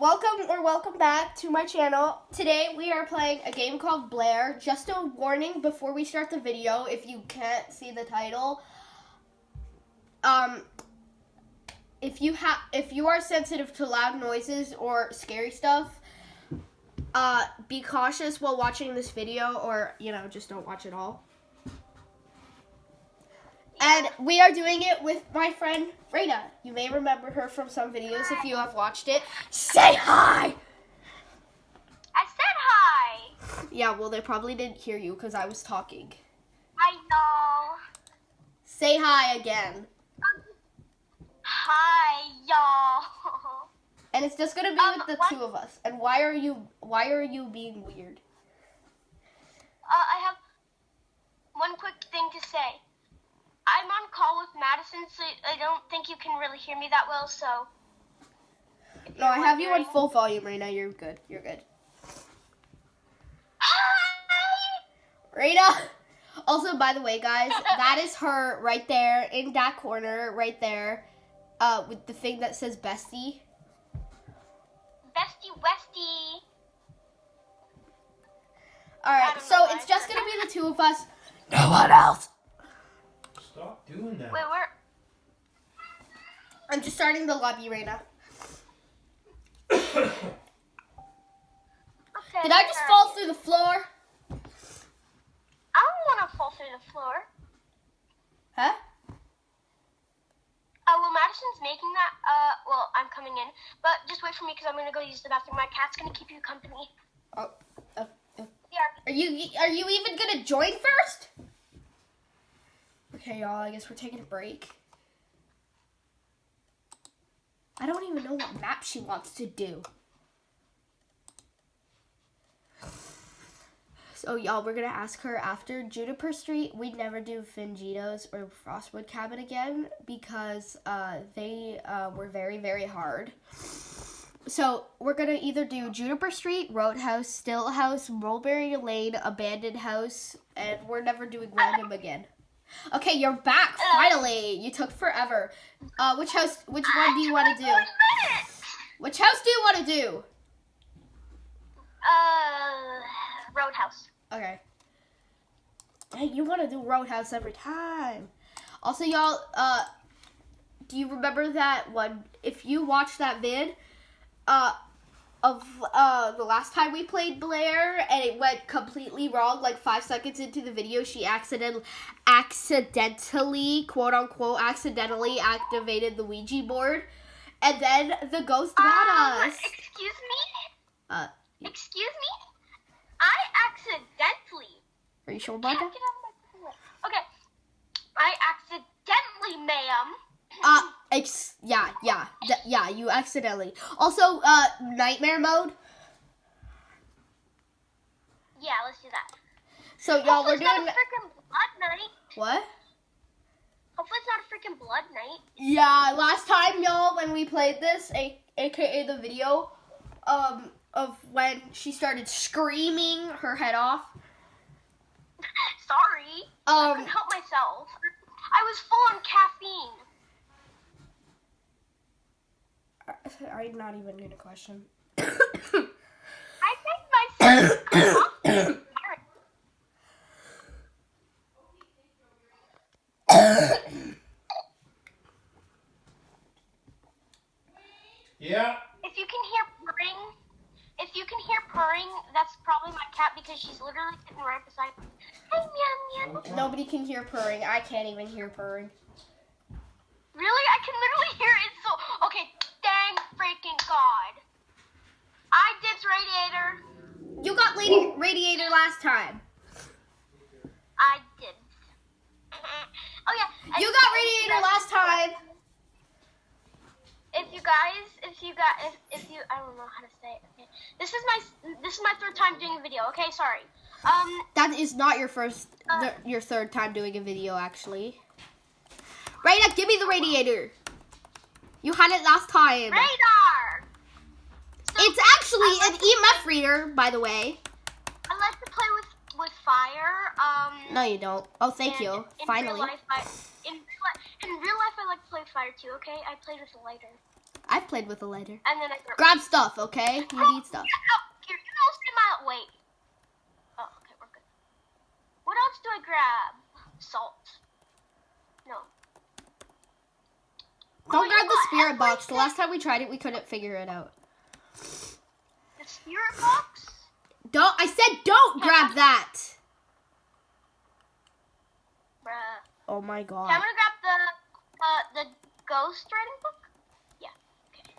welcome back to my channel. Today we are playing a game called Blair. Just a warning before we start the video, if you can't see the title. If you are sensitive to loud noises or scary stuff, be cautious while watching this video, or just don't watch it all. And we are doing it with my friend Rayna. You may remember her from some videos if you have watched it. Say hi! I said hi! Yeah, well, they probably didn't hear you because I was talking. I know. Say hi again. Hi, y'all. And it's just gonna be with the two of us. And why are you being weird? I have one quick thing to say. I'm on call with Madison, so I don't think you can really hear me that well, so... No, I have you on full volume right now. You're good. You're good. Hi! Rayna! Also, by the way, guys, that is her right there in that corner, right there, with the thing that says bestie. Bestie Westie. Alright, so it's just gonna be the two of us. No one else. Stop doing that. Wait, where? I'm just starting the lobby, Rayna. Okay. Did I just fall through the floor? I don't want to fall through the floor. Huh? Well, Madison's making that. Well, I'm coming in. But just wait for me because I'm going to go use the bathroom. My cat's going to keep you company. Are you even going to join first? Okay, y'all, I guess we're taking a break. I don't even know what map she wants to do. So, y'all, we're going to ask her after Juniper Street. We'd never do Fingitos or Frostwood Cabin again because they were very, very hard. So, we're going to either do Juniper Street, Roadhouse, Still House, Mulberry Lane, Abandoned House, and we're never doing random again. Okay, you're back, finally. You took forever. Which one do you want to do? Which house do you want to do? Roadhouse. Okay. Hey, you want to do Roadhouse every time. Also, y'all, do you remember that one? If you watched that vid, of the last time we played Blair and it went completely wrong, like 5 seconds into the video, she accidentally, quote unquote, accidentally activated the Ouija board, and then the ghost got us. Excuse me? Excuse me? I accidentally. Are you sure about that? Okay. I accidentally, ma'am. Yeah, you accidentally. Also, nightmare mode. Yeah, let's do that. So, y'all, we're Hopefully doing... it's not a freaking blood night. What? Hopefully it's not a freaking blood night. Yeah, last time, y'all, when we played this, aka the video, of when she started screaming her head off. Sorry. I couldn't help myself. I was full on caffeine. I'm not even gonna question. I think myself. Yeah. If you can hear purring, that's probably my cat because she's literally sitting right beside me. Hey, meow, meow. Nobody can hear purring. I can't even hear purring. Really? I can literally hear it. So, okay, dang freaking God. I dibs radiator. You got radiator last time. I dibs. Oh, yeah. You got radiator last time. If you, I don't know how to say it. Okay. This is my third time doing a video. Okay, sorry. That is not your your third time doing a video, actually. Rayna, give me the radiator. You had it last time. Radar. So it's actually an EMF reader, by the way. I like to play with fire. No, you don't. Oh, thank you. Finally. In real life, I like to play with fire too. Okay, I played with a lighter. I've played with a lighter. And then I Grab stuff, okay? You need stuff. Oh, here, you know, stay my wait. Oh, okay, we're good. What else do I grab? Salt. No. Don't grab the spirit everything. box. The last time we tried it, we couldn't figure it out. The spirit box? Don't. I said don't grab that. Bruh. Oh my Okay, god. I'm gonna grab the ghost writing book. Yeah. Okay.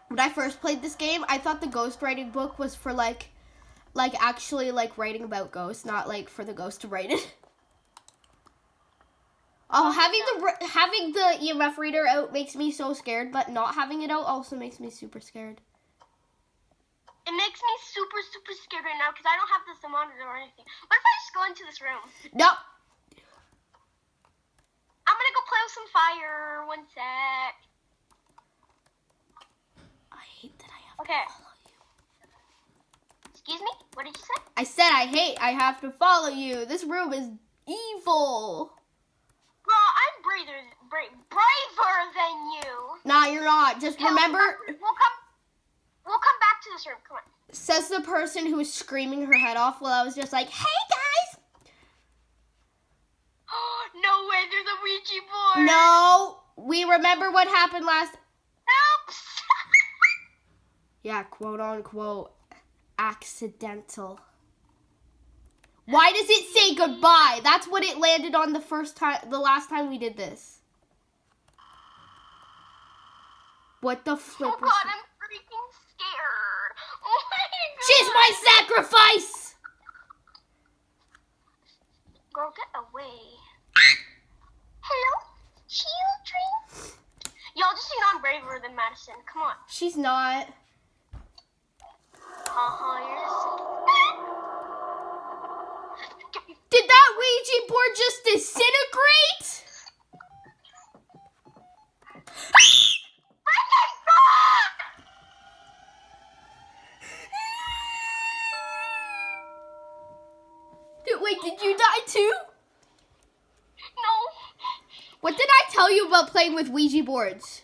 When I first played this game, I thought the ghost writing book was for like actually like writing about ghosts, not like for the ghost to write it. Oh, having the EMF reader out makes me so scared, but not having it out also makes me super scared. It makes me super, super scared right now because I don't have the thermometer or anything. What if I just go into this room? No. I'm gonna go play with some fire. 1 sec. I hate that I have Okay. to follow you. Excuse me? What did you say? I said I have to follow you. This room is evil. Bro, I'm braver than you. Nah, you're not. Just remember, We'll come back to this room. Come on. says the person who was screaming her head off while I was just like, hey guys. No way, there's a Ouija board. No, we remember what happened last. Oops. Yeah, quote unquote, accidental. Why does it say goodbye? That's what it landed on the last time we did this. What the flip? Oh god, I'm freaking scared. Oh my god. She's my sacrifice! Girl, get away. Hello, children. Y'all just think I'm braver than Madison. Come on. She's not. Did that Ouija board just disintegrate? Wait, did you die too? No. What did I tell you about playing with Ouija boards?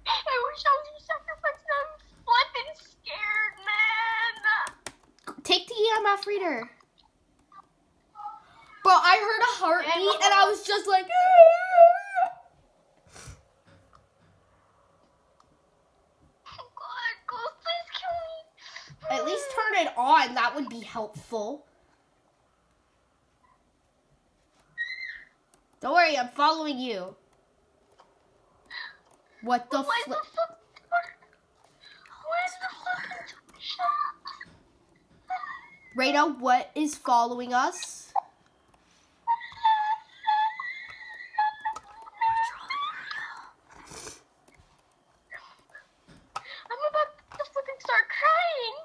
I wish I was your sacrifice. I'm flipping scared, man. Take the EMF reader. Bro, I heard a heartbeat and I was just like... Oh god, ghost, please kill me. At least turn it on. That would be helpful. Don't worry, I'm following you. What the Where's the flip? fuck? Where's the fucking shop? Rayna, what is following us? I'm about to flipping start crying.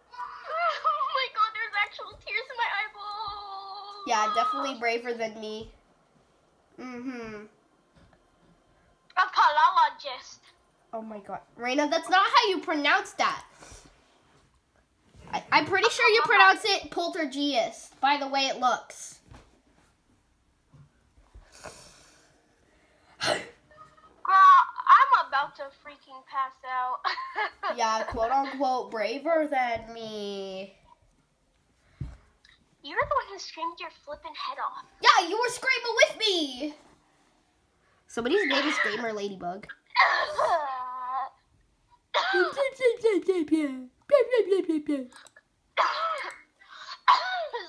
Oh my god, there's actual tears in my eyeballs. Yeah, definitely braver than me. Mm-hmm. Apologist. Oh my god. Rayna, that's not how you pronounce that. I'm pretty sure you pronounce it poltergeist, by the way it looks. Girl, I'm about to freaking pass out. Yeah, quote unquote braver than me. You were the one who screamed your flippin' head off. Yeah, you were screaming with me. Somebody's name is Gamer Ladybug.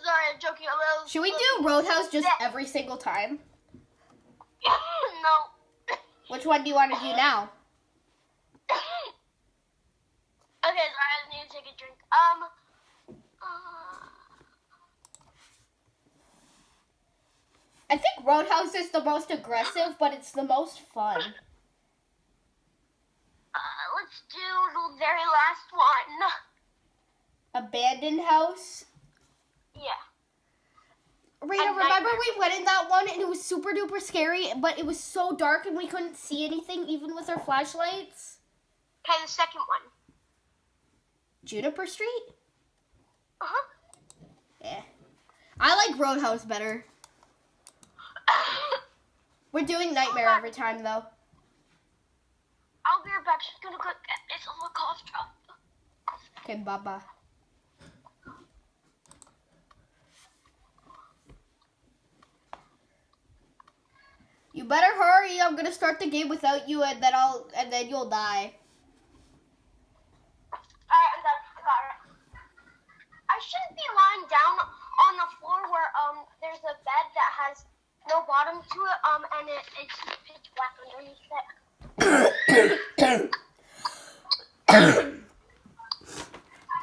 Sorry, I'm joking. Should we do Roadhouse just every single time? No. Which one do you want to do now? Okay, sorry, I need to take a drink. I think Roadhouse is the most aggressive, but it's the most fun. Let's do the very last one. Abandoned House. Yeah. Rayna, remember we went in that one and it was super duper scary, but it was so dark and we couldn't see anything even with our flashlights? Okay, the second one. Juniper Street? Uh-huh. Yeah. I like Roadhouse better. We're doing nightmare every time though. I'll be right back. She's gonna go get me some cough drop. Okay, bye-bye. You better hurry. I'm gonna start the game without you, and then you'll die. Alright, I'm done. I got it. I shouldn't be lying down on the floor where there's a bed that has no bottom to it, and it's pitch black underneath it.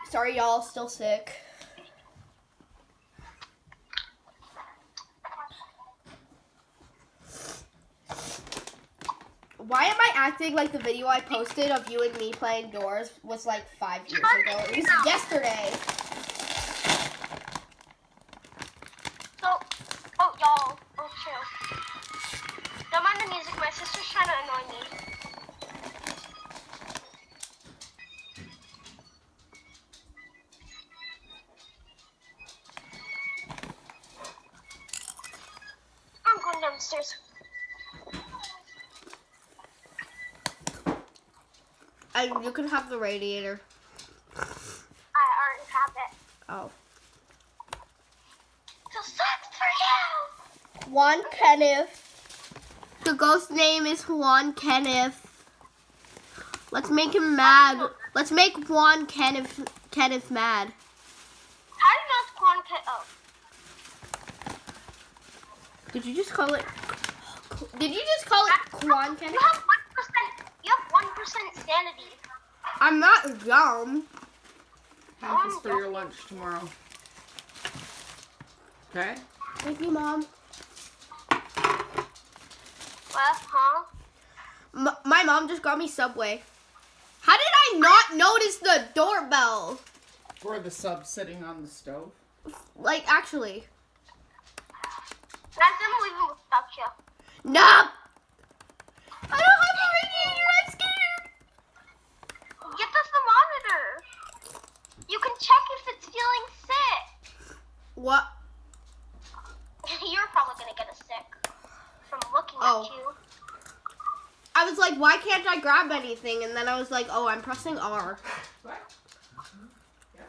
Sorry, y'all. Still sick. Why am I acting like the video I posted of you and me playing Doors was like 5 years ago? It was yesterday. So, oh, y'all. Oh, chill. Don't mind the music. My sister's trying to annoy me. I'm going downstairs. And you can have the radiator. I already have it. Oh. So sucks for you. Juan Kenneth. The ghost name is Juan Kenneth. Let's make him mad. Let's make Juan Kenneth mad. How do you know it's Quan Oh. Did you just call it? Did you just call it Juan Kenneth? You have 1%. You have 1% sanity. I'm not dumb. Have this for your lunch tomorrow. Okay? Thank you, Mom. What? Huh? My mom just got me Subway. How did I not notice the doorbell? Or the sub sitting on the stove. Like, actually. Guys, I'm leaving without you. No! I don't have a radiator. I'm scared. Get the thermometer. You can check if it's feeling sick. What? You're probably gonna get a sick from looking Oh. at you. I was like, why can't I grab anything? And then I was like, oh, I'm pressing R. What? Yeah.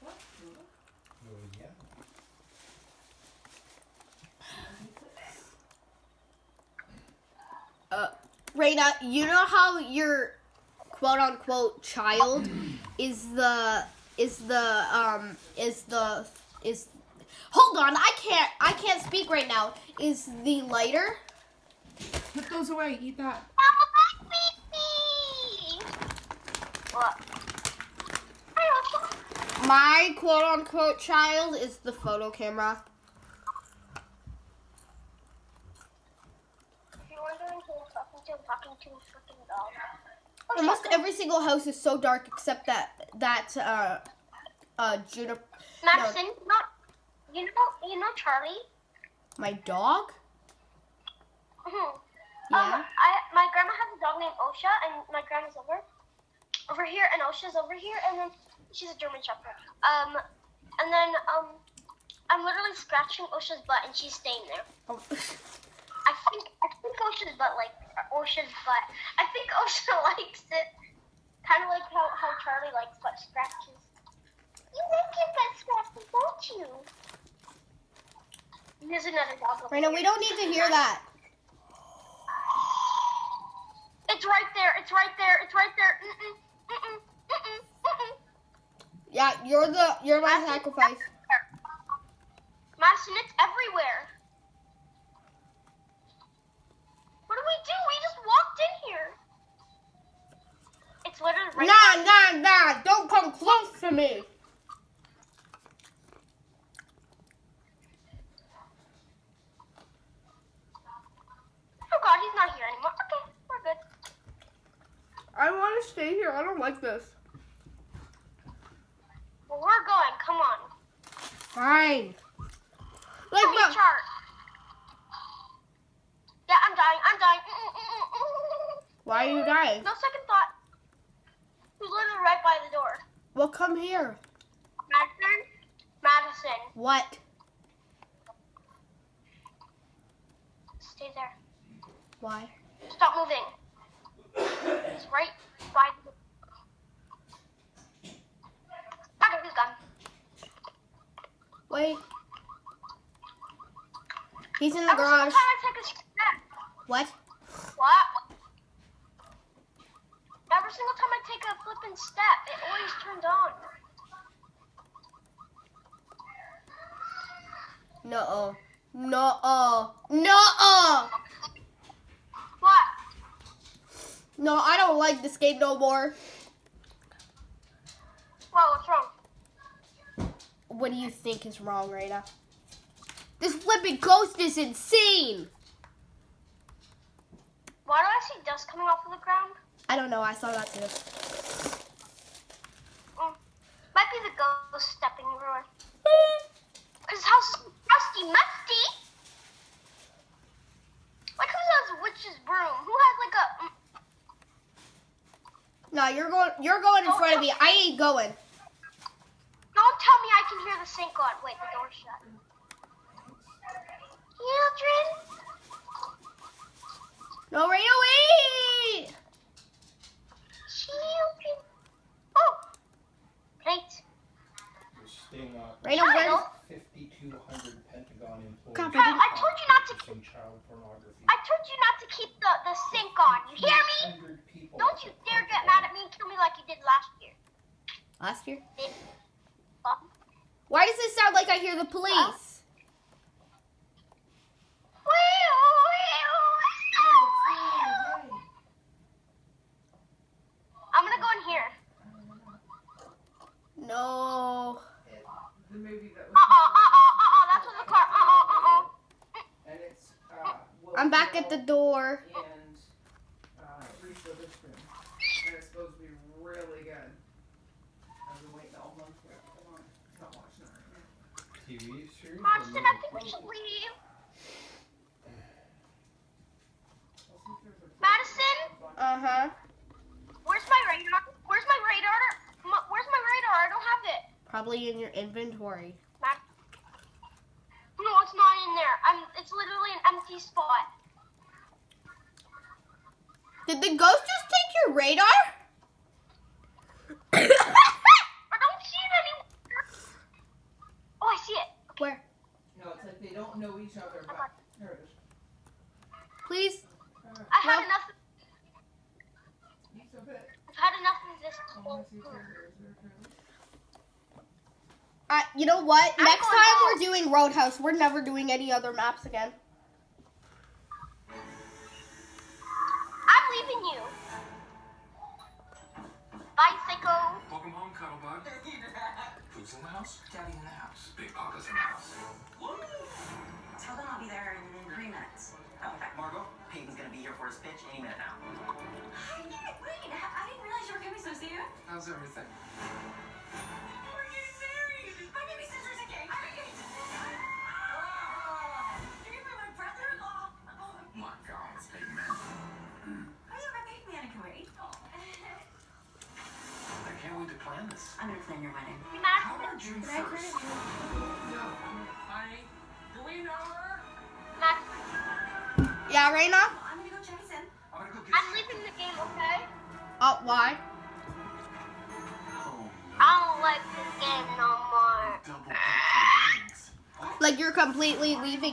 Oh, yeah. Rayna, you know how your quote unquote child is hold on, I can't speak right now. Is the lighter? Put those away. Eat that. Oh, my baby! What? My quote unquote child is the photo camera. If you're wondering who I'm talking to a freaking dog. Almost every single house is so dark except that Juniper. Madison, you know Charlie? My dog? Mm-hmm. Yeah. My grandma has a dog named Osha, and my grandma's over here, and Osha's over here, and then she's a German Shepherd. And then I'm literally scratching Osha's butt, and she's staying there. Oh. I think Osha's butt I think Osha likes it, kind of like how Charlie likes butt scratches. You like your butt scratches, don't you? There's another dog over Rayna, here. we don't need to hear that. It's right there. It's right there. It's right there. Mm-mm, mm-mm, mm-mm, mm-mm. Yeah, you're my sacrifice. Madison, it's everywhere. What do? We just walked in here. It's literally right there. Nah, don't come close to me. Oh God, he's not here anymore. Okay, we're good. I want to stay here. I don't like this. Well, we're going. Come on. Fine. Like, Give me a chart. Yeah, I'm dying. why are you dying? No second thought. He's literally right by the door. Well, come here. Madison. What? Stay there. Why? Stop moving. It's right by the... Okay, he's gone. Wait. He's in the Every garage. single time I take a step. What? What? Every single time I take a flipping step, it always turns on. No. No. What? No, I don't like this game no more. Whoa, what's wrong? What do you think is wrong, Rayna? This flipping ghost is insane. Why do I see dust coming off of the ground? I don't know. I saw that too. Might be the ghost stepping everywhere. Cause his house is rusty, musty. Like who has a witch's broom? Who has like a? No, you're going in front of me. I ain't going. Don't tell me I can hear the sink on. Wait, the door's shut. Children. No, Rayna, wait. Children. Oh. Great. You're staying up. Rayna, where's... 5,200 Pentagon employees. Crap, Kyle, I told you not to. Some child pornography. I told you not to keep the sink on. You hear me? 100 people. Don't you dare get mad at me and kill me like you did last year. Last year? Bitch. Why does it sound like I hear the police? I'm gonna go in here. No. Then maybe that was That's what the car. And it's I'm back at the door. and refill this room. And it's supposed to be really good. I've been waiting all month for it. Come on. Not watching it right now. TV series? or Madison, I think we movie? should leave. I'll see if there's a- Madison, Uh-huh. where's my radar? Where's my radar? Where's my radar? I don't have it. Probably in your inventory. No, it's not in there. It's literally an empty spot. Did the ghost just take your radar? I don't see it anymore. Oh, I see it. Where? No, it's like they don't know each other, but there it is. Please? I had Well- enough. Eats a bit. I've had enough of this. I want to see if there's a trailer. You know what? I'm Next going time home. we're doing Roadhouse. We're never doing any other maps again. I'm leaving you. Bye, Psycho. Welcome home, Cuddlebug. Who's in the house? Daddy's in the house. Big Papa's in the house. Tell them I'll be there in 3 minutes. Okay. Margot, Peyton's gonna be here for his pitch any minute now. Wait, I didn't realize you were coming so soon. How's everything? We're getting married. My baby sister's engaged. I'm engaged. You're gonna be my brother-in-law. Oh my God, it's big man. Oh, yeah, my big man in Kuwait. I can't wait to plan this. I'm gonna plan your wedding. How Madison. about June 1st? Honey, do we know her? Madison. Yeah, Rayna? I'm gonna go check us in. I'm gonna go get I'm leaving the game, okay? Oh, why? Oh, I don't like this game no more. double picture rings. Like you're completely leaving